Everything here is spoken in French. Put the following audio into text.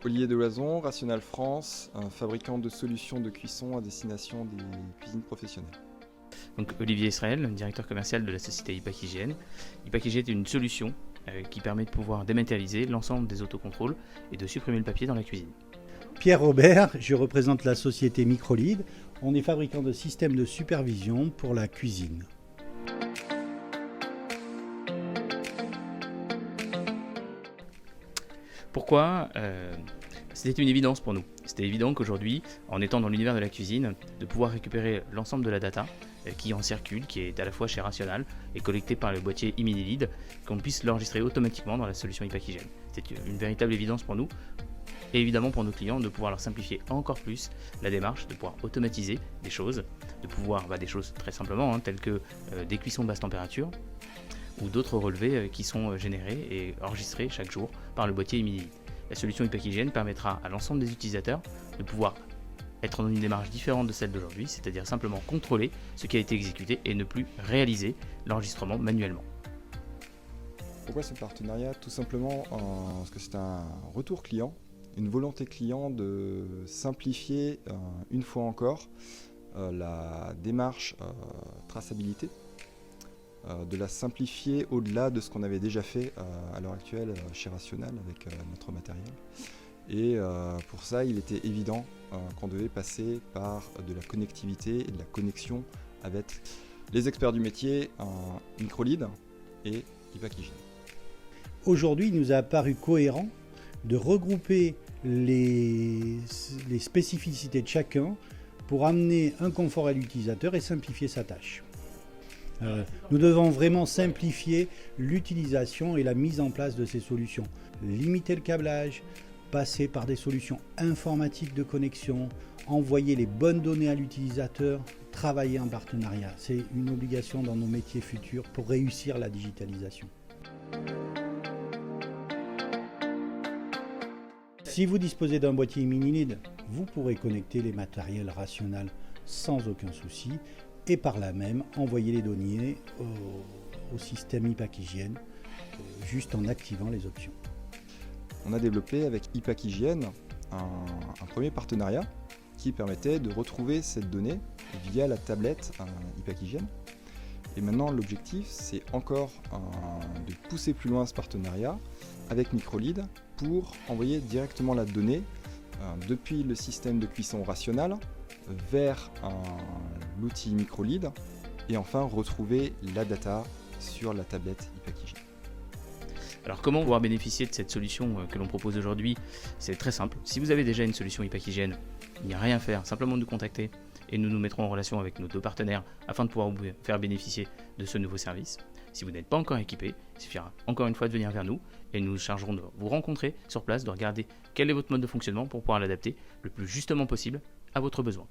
Olivier Deloison, Rational France, un fabricant de solutions de cuisson à destination des cuisines professionnelles. Donc Olivier Israël, directeur commercial de la société Ipak Hygiène. Ipak Hygiène est une solution qui permet de pouvoir dématérialiser l'ensemble des autocontrôles et de supprimer le papier dans la cuisine. Pierre Robert, je représente la société Microlid. On est fabricant de systèmes de supervision pour la cuisine. Pourquoi C'était une évidence pour nous. C'était évident qu'aujourd'hui, en étant dans l'univers de la cuisine, de pouvoir récupérer l'ensemble de la data qui en circule, qui est à la fois chez Rational et collectée par le boîtier e-mini-lead, qu'on puisse l'enregistrer automatiquement dans la solution Ipak Hygiène. C'est une véritable évidence pour nous. Et évidemment pour nos clients de pouvoir leur simplifier encore plus la démarche, de pouvoir automatiser des choses, de pouvoir des choses très simplement telles que des cuissons de basse température ou d'autres relevés qui sont générés et enregistrés chaque jour par le boîtier e-mini-lead. La solution Ipak Hygiène permettra à l'ensemble des utilisateurs de pouvoir être dans une démarche différente de celle d'aujourd'hui, c'est-à-dire simplement contrôler ce qui a été exécuté et ne plus réaliser l'enregistrement manuellement. Pourquoi ce partenariat? Tout simplement parce que c'est un retour client, une volonté client de simplifier une fois encore la démarche traçabilité, de la simplifier au-delà de ce qu'on avait déjà fait à l'heure actuelle chez Rational avec notre matériel. Et pour ça, il était évident qu'on devait passer par de la connectivité et de la connexion avec les experts du métier, Microlid et Ipak Hygiène. Aujourd'hui, il nous a apparu cohérent de regrouper les spécificités de chacun pour amener un confort à l'utilisateur et simplifier sa tâche. Nous devons vraiment simplifier l'utilisation et la mise en place de ces solutions. Limiter le câblage, passer par des solutions informatiques de connexion, envoyer les bonnes données à l'utilisateur, travailler en partenariat. C'est une obligation dans nos métiers futurs pour réussir la digitalisation. Si vous disposez d'un boîtier e-mini-lead, vous pourrez connecter les matériels Rational sans aucun souci et par là même envoyer les données au système Ipak Hygiène juste en activant les options. On a développé avec Ipak Hygiène un premier partenariat qui permettait de retrouver cette donnée via la tablette Ipak Hygiène. Et maintenant l'objectif c'est encore de pousser plus loin ce partenariat avec Microlid pour envoyer directement la donnée depuis le système de cuisson Rational vers l'outil Microlid et enfin retrouver la data sur la tablette Ipak Hygiène. Alors comment pouvoir bénéficier de cette solution que l'on propose aujourd'hui? C'est très simple. Si vous avez déjà une solution Ipak Hygiène, il n'y a rien à faire, simplement nous contacter et nous nous mettrons en relation avec nos deux partenaires afin de pouvoir vous faire bénéficier de ce nouveau service. Si vous n'êtes pas encore équipé, il suffira encore une fois de venir vers nous et nous nous chargerons de vous rencontrer sur place, de regarder quel est votre mode de fonctionnement pour pouvoir l'adapter le plus justement possible à votre besoin.